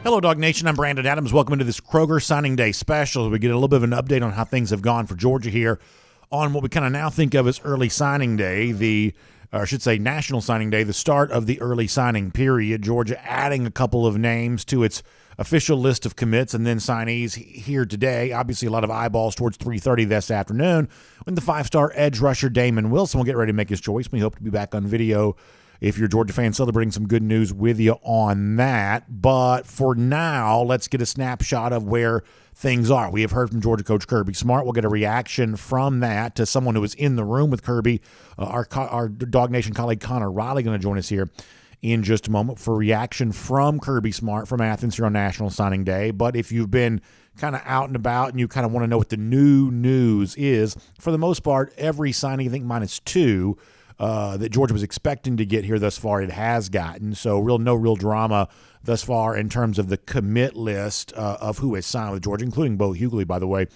Hello, Dog Nation. I'm Brandon Adams. Welcome into this Kroger Signing Day special. We get a little bit of an update on how things have gone for Georgia here on what we kind of now think of as early signing day, or I should say National Signing Day, the start of the early signing period. Georgia adding a couple of names to its official list of commits and then signees here today. Obviously, a lot of eyeballs towards 3:30 this afternoon when the five-star edge rusher Damon Wilson will get ready to make his choice. We hope to be back on video if you're a Georgia fan, celebrating some good news with you on that. But for now, let's get a snapshot of where things are. We have heard from Georgia coach Kirby Smart. We'll get a reaction from that to someone who was in the room with Kirby. Our Dog Nation colleague Connor Riley going to join us here in just a moment for reaction from Kirby Smart from Athens here on National Signing Day. But if you've been kind of out and about and you kind of want to know what the new news is, for the most part, every signing, I think minus two, that Georgia was expecting to get here thus far, it has gotten. So no real drama thus far in terms of the commit list of who has signed with Georgia, including Bo Hughley, by the way,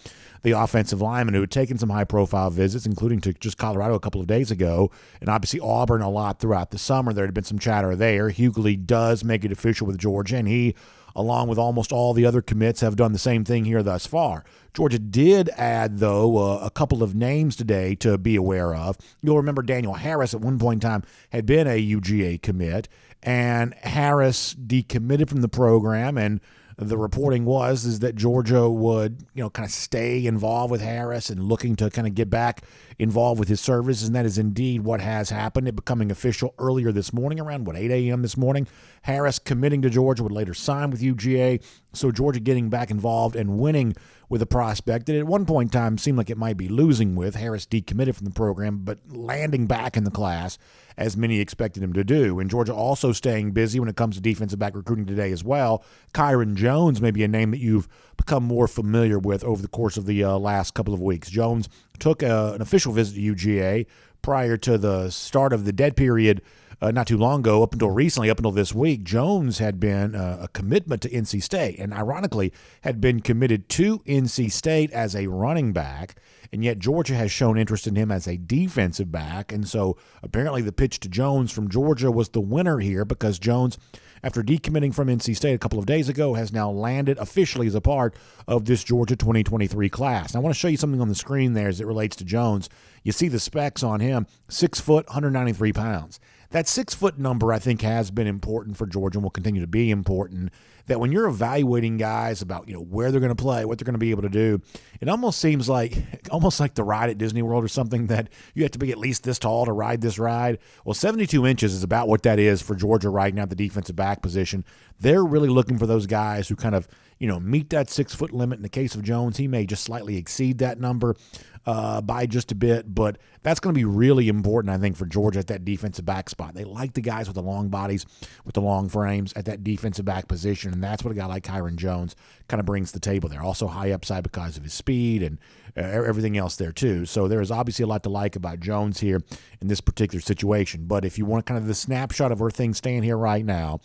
the offensive lineman who had taken some high-profile visits, including to just Colorado a couple of days ago, and obviously Auburn a lot throughout the summer. There had been some chatter there. Hughley does make it official with Georgia, and he, along with almost all the other commits, have done the same thing here thus far. Georgia did add, though, a couple of names today to be aware of. You'll remember Daniel Harris at one point in time had been a UGA commit, and Harris decommitted from the program, and the reporting is that Georgia would, kind of stay involved with Harris and looking to kind of get back involved with his services, and that is indeed what has happened. It becoming official earlier this morning, around 8 a.m. this morning. Harris committing to Georgia, would later sign with UGA, so Georgia getting back involved and winning with a prospect that at one point in time seemed like it might be losing with. Harris decommitted from the program, but landing back in the class as many expected him to do. And Georgia also staying busy when it comes to defensive back recruiting today as well. Kyron Jones may be a name that you've become more familiar with over the course of the last couple of weeks. Jones took an official visit to UGA prior to the start of the dead period not too long ago, up until recently, up until this week. Jones had been a commitment to NC State and ironically had been committed to NC State as a running back, and yet Georgia has shown interest in him as a defensive back. And so apparently the pitch to Jones from Georgia was the winner here, because Jones, after decommitting from NC State a couple of days ago, has now landed officially as a part of this Georgia 2023 class. And I want to show you something on the screen there as it relates to Jones. You see the specs on him, 6 foot, 193 pounds. That 6 foot number, I think, has been important for Georgia and will continue to be important. That when you're evaluating guys about where they're going to play, what they're going to be able to do, it almost seems like the ride at Disney World or something, that you have to be at least this tall to ride this ride. Well, 72 inches is about what that is for Georgia right now, the defensive back position. They're really looking for those guys who kind of meet that 6 foot limit. In the case of Jones, he may just slightly exceed that number by just a bit, but that's going to be really important, I think, for Georgia at that defensive back spot. They like the guys with the long bodies, with the long frames at that defensive back position, and that's what a guy like Kyron Jones kind of brings to the table there. Also high upside because of his speed and everything else there too. So there is obviously a lot to like about Jones here in this particular situation. But if you want kind of the snapshot of where things stand here right now,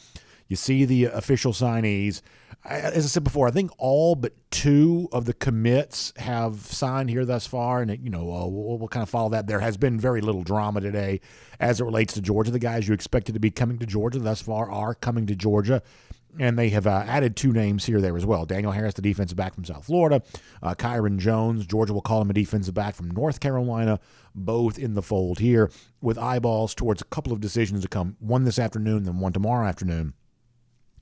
you see the official signees. As I said before, I think all but two of the commits have signed here thus far, and we'll kind of follow that. There has been very little drama today as it relates to Georgia. The guys you expected to be coming to Georgia thus far are coming to Georgia, and they have added two names here there as well. Daniel Harris, the defensive back from South Florida. Kyron Jones, Georgia will call him a defensive back from North Carolina, both in the fold here, with eyeballs towards a couple of decisions to come, one this afternoon, then one tomorrow afternoon.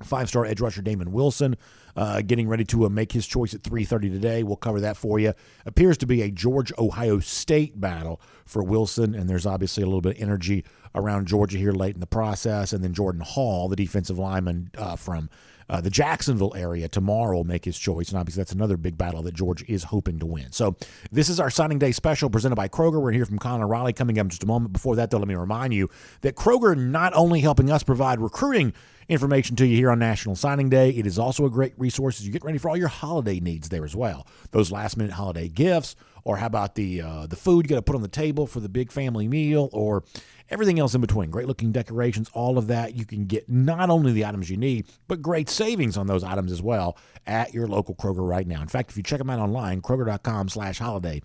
Five-star edge rusher Damon Wilson getting ready to make his choice at 3:30 today. We'll cover that for you. Appears to be a Georgia-Ohio State battle for Wilson, and there's obviously a little bit of energy around Georgia here late in the process. And then Jordan Hall, the defensive lineman from the Jacksonville area, tomorrow will make his choice, and obviously that's another big battle that Georgia is hoping to win. So this is our signing day special presented by Kroger. We're going to hear from Connor Riley coming up in just a moment. Before that, though, let me remind you that Kroger not only helping us provide recruiting information to you here on National Signing Day, it is also a great resource as you get ready for all your holiday needs there as well. Those last-minute holiday gifts, or how about the food you got to put on the table for the big family meal, or everything else in between. Great-looking decorations, all of that. You can get not only the items you need, but great savings on those items as well at your local Kroger right now. In fact, if you check them out online, Kroger.com/holiday,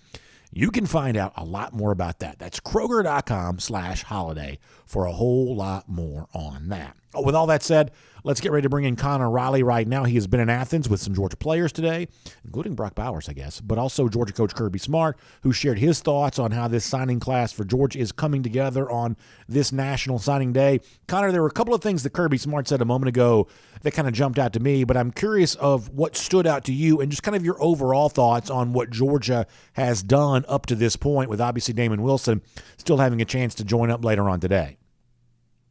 you can find out a lot more about that. That's Kroger.com/holiday for a whole lot more on that. With all that said, let's get ready to bring in Connor Riley right now. He has been in Athens with some Georgia players today, including Brock Bowers, I guess, but also Georgia coach Kirby Smart, who shared his thoughts on how this signing class for Georgia is coming together on this National Signing Day. Connor, there were a couple of things that Kirby Smart said a moment ago that kind of jumped out to me, but I'm curious of what stood out to you and just kind of your overall thoughts on what Georgia has done up to this point, with obviously Damon Wilson still having a chance to join up later on today.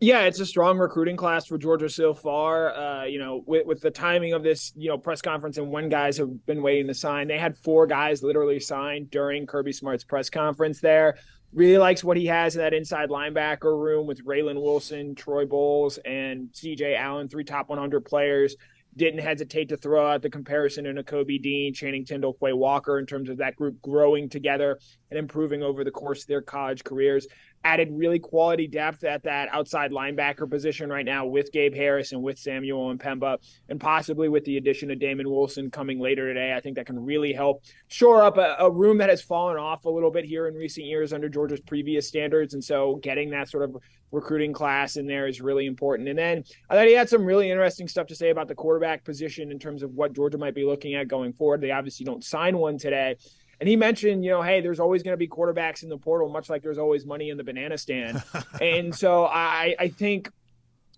Yeah, it's a strong recruiting class for Georgia so far. With the timing of this, press conference and when guys have been waiting to sign, they had 4 guys literally signed during Kirby Smart's press conference there. Really likes what he has in that inside linebacker room with Raylan Wilson, Troy Bowles, and CJ Allen, 3 top 100 players. Didn't hesitate to throw out the comparison in Kobe Dean, Channing Tindall, Quay Walker in terms of that group growing together and improving over the course of their college careers. Added really quality depth at that outside linebacker position right now with Gabe Harris and with Samuel Mpemba, and possibly with the addition of Damon Wilson coming later today. I think that can really help shore up a room that has fallen off a little bit here in recent years under Georgia's previous standards. And so getting that sort of recruiting class in there is really important. And then I thought he had some really interesting stuff to say about the quarterback position in terms of what Georgia might be looking at going forward. They obviously don't sign one today. And he mentioned, hey, there's always going to be quarterbacks in the portal, much like there's always money in the banana stand. And so I think,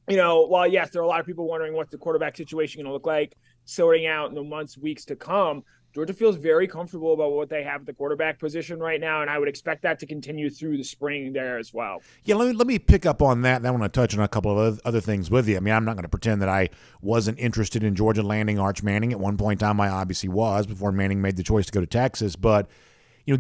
while, yes, there are a lot of people wondering what the quarterback situation going to look like sorting out in the months, weeks to come, Georgia feels very comfortable about what they have at the quarterback position right now, and I would expect that to continue through the spring there as well. Yeah, let me pick up on that, and I want to touch on a couple of other things with you. I mean, I'm not going to pretend that I wasn't interested in Georgia landing Arch Manning. At one point in time, I obviously was before Manning made the choice to go to Texas. But,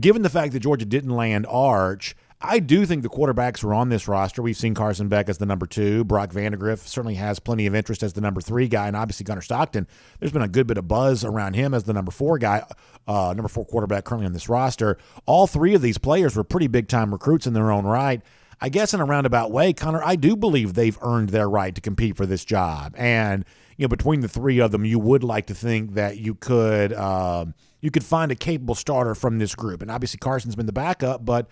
given the fact that Georgia didn't land Arch, I do think the quarterbacks were on this roster. We've seen Carson Beck as the number 2. Brock Vandagriff certainly has plenty of interest as the number 3 guy. And obviously Gunnar Stockton, there's been a good bit of buzz around him as the number 4 guy, number 4 quarterback currently on this roster. All 3 of these players were pretty big-time recruits in their own right. I guess in a roundabout way, Connor, I do believe they've earned their right to compete for this job. And, between the 3 of them, you would like to think that you could find a capable starter from this group. And obviously Carson's been the backup, but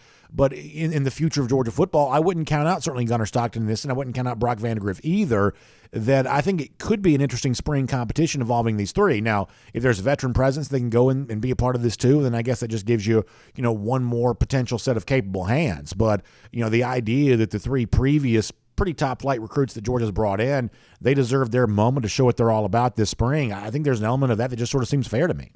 in the future of Georgia football, I wouldn't count out certainly Gunnar Stockton in this, and I wouldn't count out Brock Vandagriff either. That I think it could be an interesting spring competition involving these 3. Now, if there's a veteran presence, they can go in and be a part of this too, then I guess that just gives you, one more potential set of capable hands. But, the idea that the 3 previous pretty top flight recruits that Georgia's brought in, they deserve their moment to show what they're all about this spring. I think there's an element of that just sort of seems fair to me.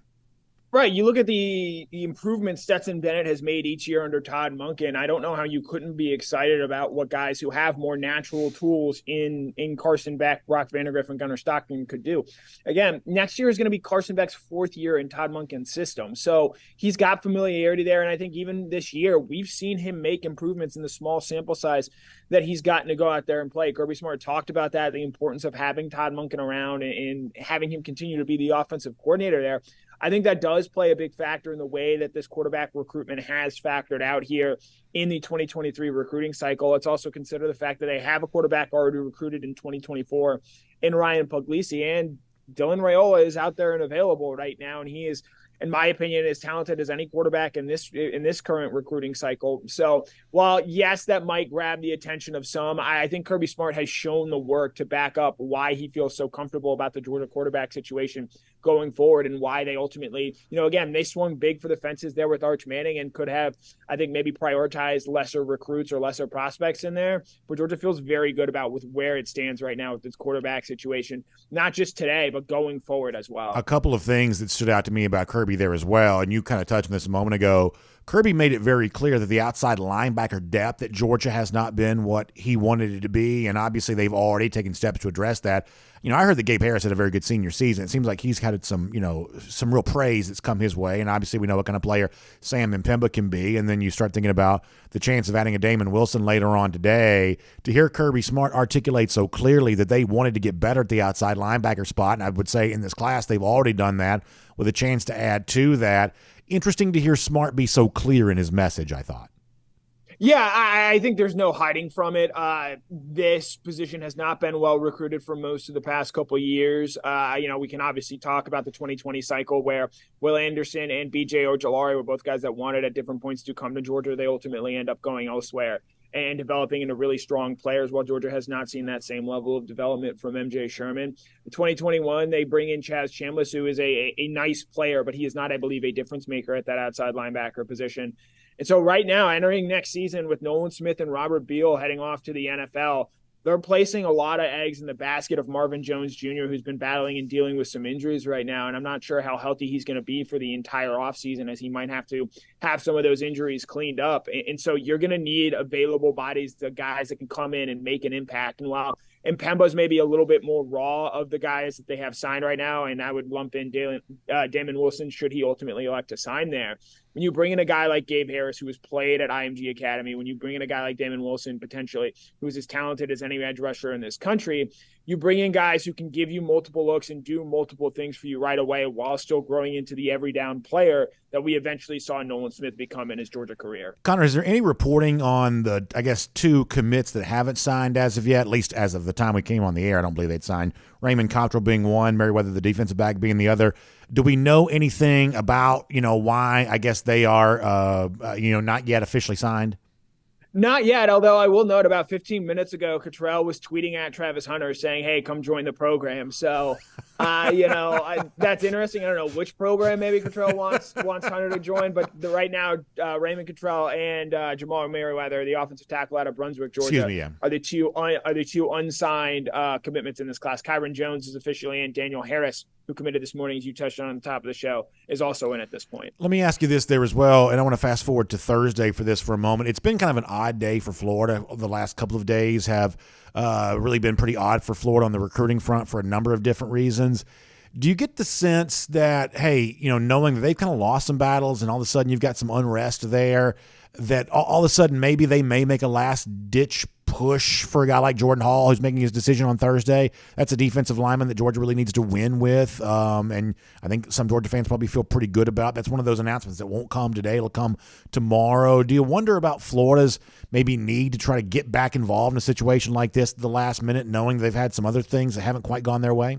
Right. You look at the improvements Stetson Bennett has made each year under Todd Monken. I don't know how you couldn't be excited about what guys who have more natural tools in Carson Beck, Brock Vandagriff, and Gunnar Stockton could do. Again, next year is going to be Carson Beck's 4th year in Todd Monken's system. So he's got familiarity there. And I think even this year, we've seen him make improvements in the small sample size that he's gotten to go out there and play. Kirby Smart talked about that, the importance of having Todd Monken around and having him continue to be the offensive coordinator there. I think that does play a big factor in the way that this quarterback recruitment has factored out here in the 2023 recruiting cycle. Let's also consider the fact that they have a quarterback already recruited in 2024 in Ryan Puglisi, and Dylan Raiola is out there and available right now, and he is, in my opinion, as talented as any quarterback in this current recruiting cycle. So while, yes, that might grab the attention of some, I think Kirby Smart has shown the work to back up why he feels so comfortable about the Georgia quarterback situation going forward, and why they ultimately, again, they swung big for the fences there with Arch Manning and could have, I think, maybe prioritized lesser recruits or lesser prospects in there. But Georgia feels very good about with where it stands right now with its quarterback situation, not just today, but going forward as well. A couple of things that stood out to me about Kirby there as well, and you kind of touched on this a moment ago. Kirby made it very clear that the outside linebacker depth at Georgia has not been what he wanted it to be, and obviously they've already taken steps to address that. I heard that Gabe Harris had a very good senior season. It seems like he's had some real praise that's come his way, and obviously we know what kind of player Sam Mpemba can be, and then you start thinking about the chance of adding a Damon Wilson later on today. To hear Kirby Smart articulate so clearly that they wanted to get better at the outside linebacker spot, and I would say in this class they've already done that with a chance to add to that. Interesting to hear Smart be so clear in his message, I thought. Yeah, I think there's no hiding from it. This position has not been well recruited for most of the past couple of years. We can obviously talk about the 2020 cycle where Will Anderson and BJ Ojolari were both guys that wanted at different points to come to Georgia. They ultimately end up going elsewhere. and developing into really strong players, while Georgia has not seen that same level of development from MJ Sherman. In 2021, they bring in Chaz Chambliss, who is a nice player, but he is not, I believe, a difference maker at that outside linebacker position. And so right now, entering next season with Nolan Smith and Robert Beal heading off to the NFL, they're placing a lot of eggs in the basket of Marvin Jones Jr., who's been battling and dealing with some injuries right now. And I'm not sure how healthy he's going to be for the entire offseason, as he might have to have some of those injuries cleaned up. And so you're going to need available bodies, the guys that can come in and make an impact. And while Mpemba's maybe a little bit more raw of the guys that they have signed right now, and I would lump in Damon Wilson should he ultimately elect to sign there. When you bring in a guy like Gabe Harris, who has played at IMG Academy, when you bring in a guy like Damon Wilson, potentially, who's as talented as any edge rusher in this country, you bring in guys who can give you multiple looks and do multiple things for you right away while still growing into the every down player that we eventually saw Nolan Smith become in his Georgia career. Connor, is there any reporting on the, I guess, 2 commits that haven't signed as of yet, at least as of the time we came on the air? I don't believe they'd signed. Raymond Cottrell being one, Merriweather, the defensive back, being the other. Do we know anything about, why I guess they are, not yet officially signed? Not yet, although I will note about 15 minutes ago, Cottrell was tweeting at Travis Hunter saying, hey, come join the program. So, that's interesting. I don't know which program maybe Cottrell wants Hunter to join, but right now, Raymond Cottrell and Jamal Merriweather, the offensive tackle out of Brunswick, Georgia, are the two unsigned commitments in this class. Kyron Jones is officially in. Daniel Harris, who committed this morning, as you touched on the top of the show, is also in at this point. Let me ask you this there as well, and I want to fast forward to Thursday for this for a moment. It's been kind of an odd day for Florida. The last couple of days have really been pretty odd for Florida on the recruiting front for a number of different reasons. Do you get the sense that, hey, knowing that they've kind of lost some battles and all of a sudden you've got some unrest there, that all of a sudden maybe they may make a last-ditch push for a guy like Jordan Hall, who's making his decision on Thursday? That's a defensive lineman that Georgia really needs to win with, and I think some Georgia fans probably feel pretty good about. That's one of those announcements that won't come today. It'll come tomorrow. Do you wonder about Florida's maybe need to try to get back involved in a situation like this at the last minute, knowing they've had some other things that haven't quite gone their way?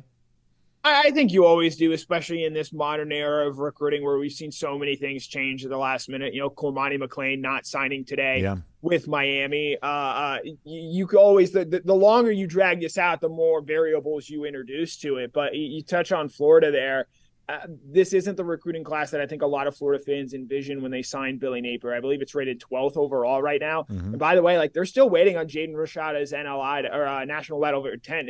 I think you always do, especially in this modern era of recruiting where we've seen so many things change at the last minute. Cormani McClain not signing today with Miami. You could always, the longer you drag this out, the more variables you introduce to it. But you touch on Florida there. This isn't the recruiting class that I think a lot of Florida fans envision when they signed Billy Napier. I believe it's rated 12th overall right now. Mm-hmm. And by the way, they're still waiting on Jaden Rashada's NLI or National Level 10,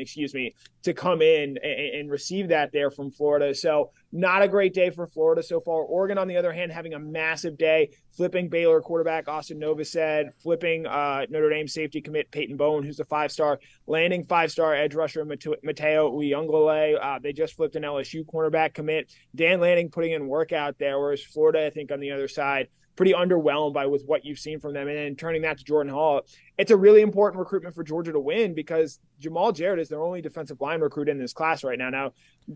to come in and receive that there from Florida. So not a great day for Florida so far. Oregon, on the other hand, having a massive day, flipping Baylor quarterback Austin Novosad, flipping Notre Dame safety commit Peyton Bowen, who's a 5-star, landing 5-star edge rusher Mateo Uyunglele. They just flipped an LSU cornerback commit. Dan Lanning putting in work out there, whereas Florida, I think, on the other side, pretty underwhelmed with what you've seen from them. And then turning that to Jordan Hall, it's a really important recruitment for Georgia to win because Jamal Jarrett is their only defensive line recruit in this class right now.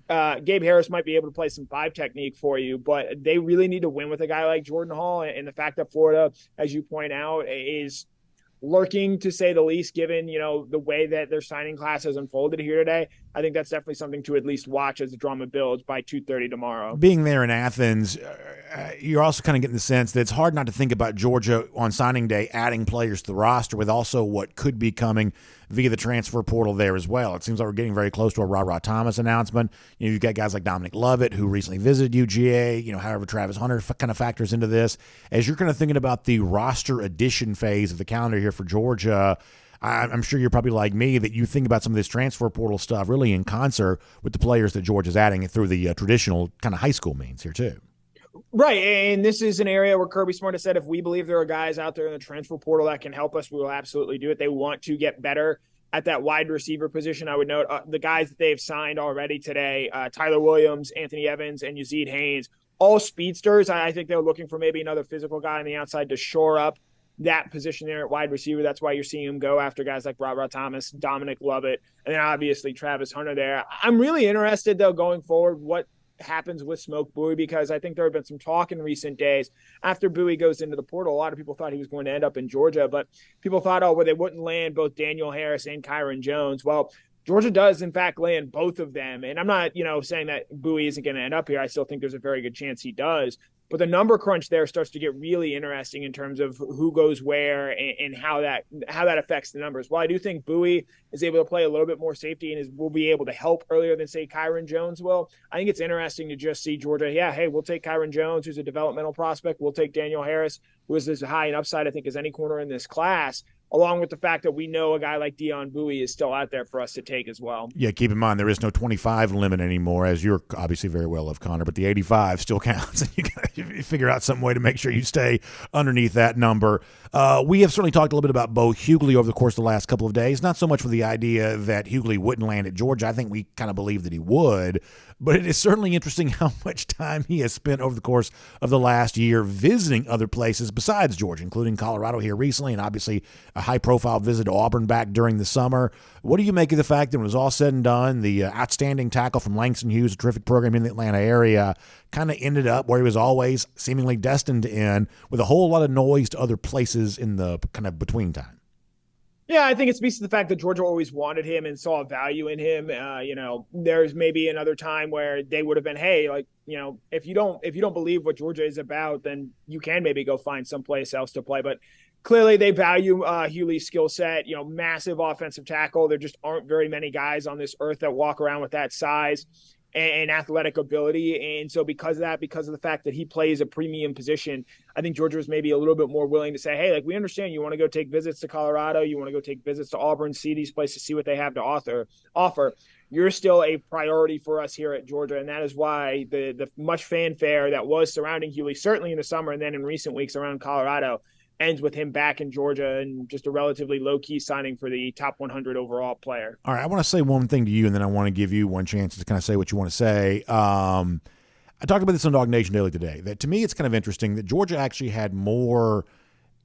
Now, Gabe Harris might be able to play some 5 technique for you, but they really need to win with a guy like Jordan Hall. And the fact that Florida, as you point out, is lurking, to say the least, given, the way that their signing class has unfolded here today, I think that's definitely something to at least watch as the drama builds by 2:30 tomorrow. Being there in Athens, you're also kind of getting the sense that it's hard not to think about Georgia on signing day adding players to the roster with also what could be coming via the transfer portal there as well. It seems like we're getting very close to a Ra Thomas announcement. You've got guys like Dominic Lovett, who recently visited UGA, however Travis Hunter kind of factors into this. As you're kind of thinking about the roster addition phase of the calendar here for Georgia, I'm sure you're probably like me that you think about some of this transfer portal stuff really in concert with the players that Georgia's adding through the traditional kind of high school means here too. Right, and this is an area where Kirby Smart has said if we believe there are guys out there in the transfer portal that can help us, we will absolutely do it. They want to get better at that wide receiver position. I would note the guys that they've signed already today, Tyler Williams, Anthony Evans, and Yazid Haynes, all speedsters. I think they're looking for maybe another physical guy on the outside to shore up that position there at wide receiver. That's why you're seeing him go after guys like Ra Thomas, Dominic Lovett, and then obviously Travis Hunter there. I'm really interested, though, going forward, what happens with Smoke Bowie, because I think there had been some talk in recent days after Bowie goes into the portal. A lot of people thought he was going to end up in Georgia, but people thought, they wouldn't land both Daniel Harris and Kyron Jones. Well, Georgia does, in fact, land both of them. And I'm not, saying that Bowie isn't going to end up here. I still think there's a very good chance he does. But the number crunch there starts to get really interesting in terms of who goes where and how that affects the numbers. While I do think Bowie is able to play a little bit more safety and will be able to help earlier than, say, Kyron Jones will, I think it's interesting to just see Georgia, hey, we'll take Kyron Jones, who's a developmental prospect. We'll take Daniel Harris, who is as high in upside, I think, as any corner in this class, along with the fact that we know a guy like Dion Bowie is still out there for us to take as well. Yeah, keep in mind there is no 25 limit anymore, as you're obviously very well of, Connor, but the 85 still counts. And you got to figure out some way to make sure you stay underneath that number. We have certainly talked a little bit about Bo Hughley over the course of the last couple of days, not so much for the idea that Hughley wouldn't land at Georgia. I think we kind of believe that he would, but it is certainly interesting how much time he has spent over the course of the last year visiting other places besides Georgia, including Colorado here recently, and obviously a high-profile visit to Auburn back during the summer. What do you make of the fact that when it was all said and done, the outstanding tackle from Langston Hughes, a terrific program in the Atlanta area, kind of ended up where he was always seemingly destined to end, with a whole lot of noise to other places in the kind of between time? Yeah, I think it speaks to the fact that Georgia always wanted him and saw value in him. There's maybe another time where they would have been, hey, like, if you don't believe what Georgia is about, then you can maybe go find someplace else to play. But clearly they value Hughley's skill set, massive offensive tackle. There just aren't very many guys on this earth that walk around with that size and athletic ability. And so because of the fact that he plays a premium position, I think Georgia was maybe a little bit more willing to say, hey, like, we understand you want to go take visits to Colorado, you want to go take visits to Auburn, see these places, see what they have to offer. You're still a priority for us here at Georgia. And that is why the much fanfare that was surrounding Hughley, certainly in the summer and then in recent weeks around Colorado, ends with him back in Georgia and just a relatively low-key signing for the top 100 overall player. All right, I want to say one thing to you, and then I want to give you one chance to kind of say what you want to say. I talked about this on Dog Nation Daily today, that to me it's kind of interesting that Georgia actually had more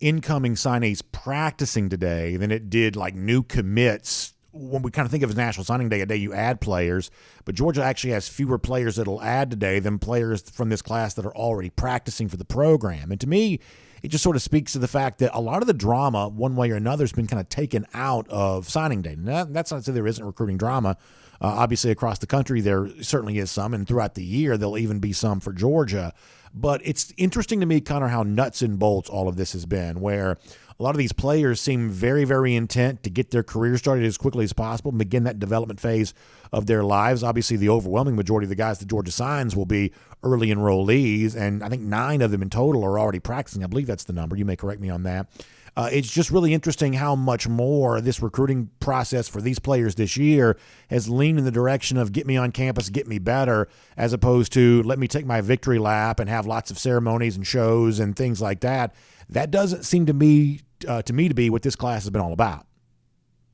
incoming signees practicing today than it did like new commits. When we kind of think of as National Signing Day, a day you add players, but Georgia actually has fewer players that will add today than players from this class that are already practicing for the program. And to me, it just sort of speaks to the fact that a lot of the drama, one way or another, has been kind of taken out of signing day. Now, that's not to say there isn't recruiting drama. Obviously, across the country, there certainly is some, and throughout the year, there'll even be some for Georgia. But it's interesting to me, Connor, how nuts and bolts all of this has been, where a lot of these players seem very, very intent to get their career started as quickly as possible and begin that development phase of their lives. Obviously, the overwhelming majority of the guys that Georgia signs will be early enrollees, and I think 9 of them in total are already practicing. I believe that's the number. You may correct me on that. It's just really interesting how much more this recruiting process for these players this year has leaned in the direction of get me on campus, get me better, as opposed to let me take my victory lap and have lots of ceremonies and shows and things like that. That doesn't seem to me to be what this class has been all about.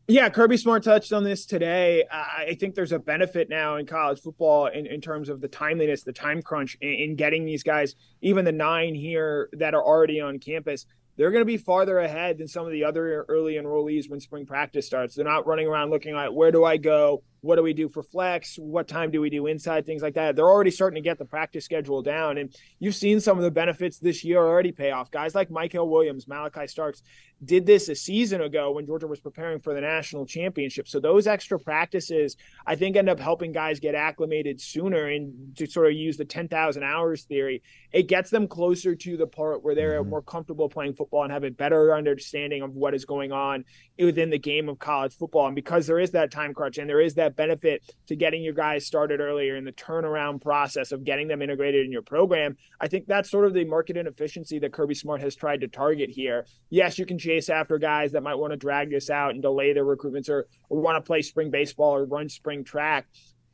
Yeah, Kirby Smart touched on this today. I think there's a benefit now in college football in terms of the timeliness, the time crunch in getting these guys, even the 9 here that are already on campus. They're going to be farther ahead than some of the other early enrollees when spring practice starts. They're not running around looking like, where do I go? What do we do for flex? What time do we do inside? Things like that. They're already starting to get the practice schedule down. And you've seen some of the benefits this year already pay off. Guys like Michael Williams, Malachi Starks did this a season ago when Georgia was preparing for the national championship. So those extra practices, I think, end up helping guys get acclimated sooner. And to sort of use the 10,000 hours theory, it gets them closer to the part where they're more comfortable playing football and have a better understanding of what is going on within the game of college football. And because there is that time crunch and there is that benefit to getting your guys started earlier in the turnaround process of getting them integrated in your program, I think that's sort of the market inefficiency that Kirby Smart has tried to target here. Yes, you can chase after guys that might want to drag this out and delay their recruitments or want to play spring baseball or run spring track.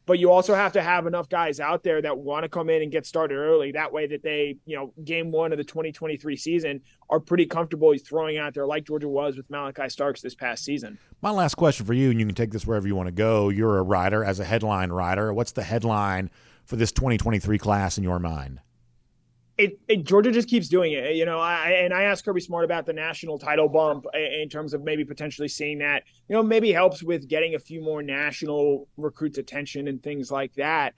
But you also have to have enough guys out there that want to come in and get started early. That way that they, game 1 of the 2023 season are pretty comfortable throwing out there like Georgia was with Malachi Starks this past season. My last question for you, and you can take this wherever you want to go. You're a writer, as a headline writer. What's the headline for this 2023 class in your mind? Georgia just keeps doing it. I asked Kirby Smart about the national title bump in terms of maybe potentially seeing that, maybe helps with getting a few more national recruits' attention and things like that.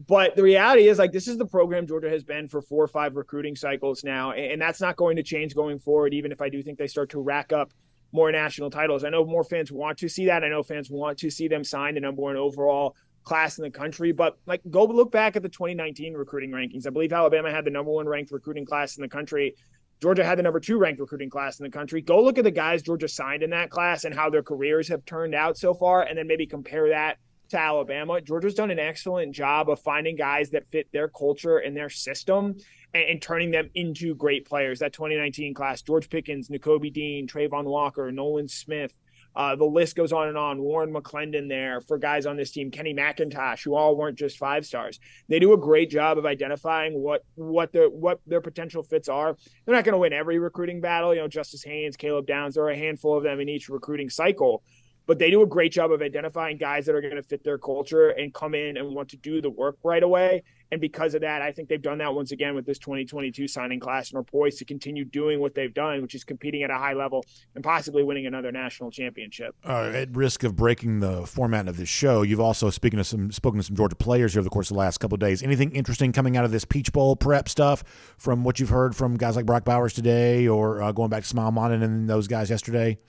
But the reality is, this is the program Georgia has been for 4 or 5 recruiting cycles now, and that's not going to change going forward, even if I do think they start to rack up more national titles. I know more fans want to see that. I know fans want to see them sign the number 1 overall class in the country. But like, go look back at the 2019 recruiting rankings. I believe Alabama had the #1 ranked recruiting class in the country. Georgia had the #2 ranked recruiting class in the country. Go look at the guys Georgia signed in that class and how their careers have turned out so far, and then maybe compare that to Alabama. Georgia's done an excellent job of finding guys that fit their culture and their system and turning them into great players. That 2019 class, George Pickens, Nakobe Dean, Trayvon Walker, Nolan Smith, the list goes on and on. Warren McClendon there for guys on this team, Kenny McIntosh, who all weren't just 5-stars. They do a great job of identifying what their potential fits are. They're not going to win every recruiting battle. Justice Haynes, Caleb Downs, there are a handful of them in each recruiting cycle. But they do a great job of identifying guys that are going to fit their culture and come in and want to do the work right away. And because of that, I think they've done that once again with this 2022 signing class and are poised to continue doing what they've done, which is competing at a high level and possibly winning another national championship. At risk of breaking the format of this show, you've also spoken to some Georgia players here over the course of the last couple of days. Anything interesting coming out of this Peach Bowl prep stuff from what you've heard from guys like Brock Bowers today or going back to Smile Monin and those guys yesterday?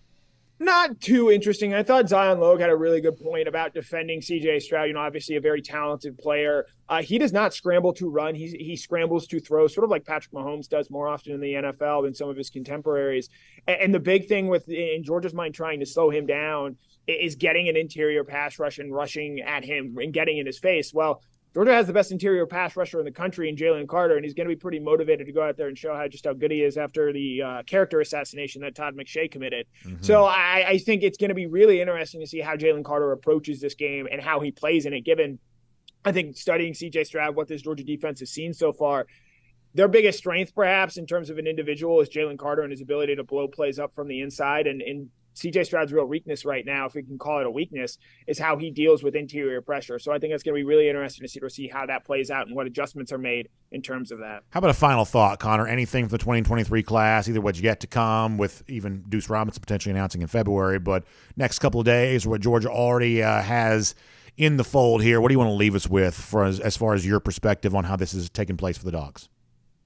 Not too interesting. I thought Zion Logue had a really good point about defending CJ Stroud. Obviously a very talented player. He does not scramble to run. He scrambles to throw, sort of like Patrick Mahomes does more often in the NFL than some of his contemporaries. And the big thing in Georgia's mind trying to slow him down is getting an interior pass rush and rushing at him and getting in his face. Well, Georgia has the best interior pass rusher in the country in Jalen Carter, and he's going to be pretty motivated to go out there and show how good he is after the character assassination that Todd McShay committed. Mm-hmm. So I think it's going to be really interesting to see how Jalen Carter approaches this game and how he plays in it, given, I think, studying C.J. Stroud, what this Georgia defense has seen so far. Their biggest strength, perhaps, in terms of an individual is Jalen Carter and his ability to blow plays up from the inside. And C.J. Stroud's real weakness right now, if we can call it a weakness, is how he deals with interior pressure. So I think it's going to be really interesting to see how that plays out and what adjustments are made in terms of that. How about a final thought, Connor? Anything for the 2023 class, either what's yet to come with even Deuce Robinson potentially announcing in February, but next couple of days, what Georgia already has in the fold here. What do you want to leave us with as far as your perspective on how this is taking place for the Dogs?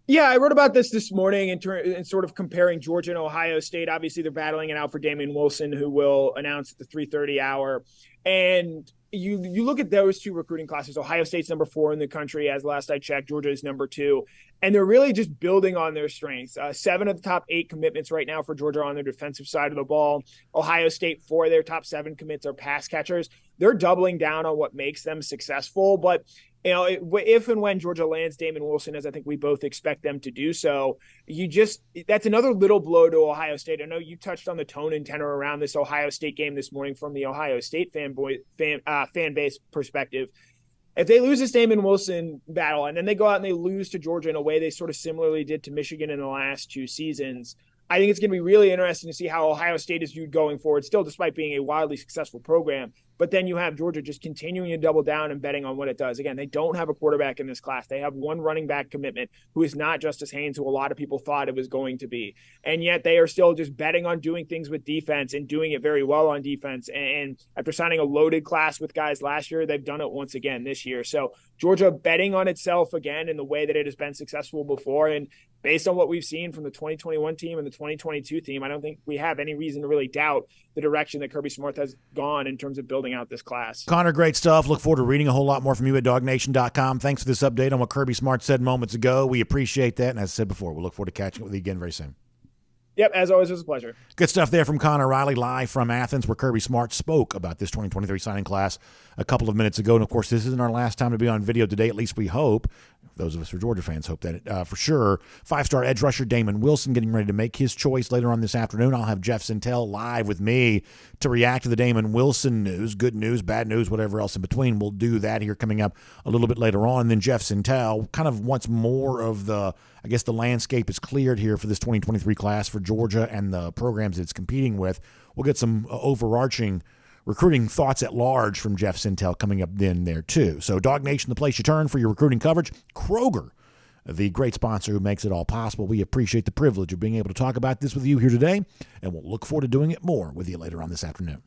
Yeah, I wrote about this morning in sort of comparing Georgia and Ohio State. Obviously, they're battling it out for Damian Wilson, who will announce at the 3:30 hour. And you look at those two recruiting classes. Ohio State's #4 in the country, as last I checked. Georgia is #2. And they're really just building on their strengths. 7 of the top 8 commitments right now for Georgia are on their defensive side of the ball. Ohio State, 4 of their top 7 commits are pass catchers. They're doubling down on what makes them successful. But if and when Georgia lands Damian Wilson, as I think we both expect them to do so, that's another little blow to Ohio State. I know you touched on the tone and tenor around this Ohio State game this morning from the Ohio State fan base perspective. If they lose this Damian Wilson battle and then they go out and they lose to Georgia in a way they sort of similarly did to Michigan in the last 2 seasons, I think it's going to be really interesting to see how Ohio State is viewed going forward, still despite being a wildly successful program. But then you have Georgia just continuing to double down and betting on what it does. Again, they don't have a quarterback in this class. They have 1 running back commitment who is not Justice Haynes, who a lot of people thought it was going to be. And yet they are still just betting on doing things with defense and doing it very well on defense. And after signing a loaded class with guys last year, they've done it once again this year. So Georgia betting on itself again in the way that it has been successful before. And based on what we've seen from the 2021 team and the 2022 team, I don't think we have any reason to really doubt the direction that Kirby Smart has gone in terms of building out this class. Connor, great stuff. Look forward to reading a whole lot more from you at DogNation.com. Thanks for this update on what Kirby Smart said moments ago. We appreciate that. And as I said before, we'll look forward to catching up with you again very soon. Yep, as always, it was a pleasure. Good stuff there from Connor Riley, live from Athens, where Kirby Smart spoke about this 2023 signing class a couple of minutes ago. And, of course, this isn't our last time to be on video today, at least we hope. Those of us who are Georgia fans hope that for sure. 5-star edge rusher Damon Wilson getting ready to make his choice later on this afternoon. I'll have Jeff Sintel live with me to react to the Damon Wilson news. Good news, bad news, whatever else in between. We'll do that here coming up a little bit later on. And then Jeff Sintel kind of wants more of the landscape is cleared here for this 2023 class for Georgia and the programs it's competing with. We'll get some overarching recruiting thoughts at large from Jeff Sintel coming up then there too. So Dog Nation, the place you turn for your recruiting coverage. Kroger, the great sponsor who makes it all possible. We appreciate the privilege of being able to talk about this with you here today, and we'll look forward to doing it more with you later on this afternoon.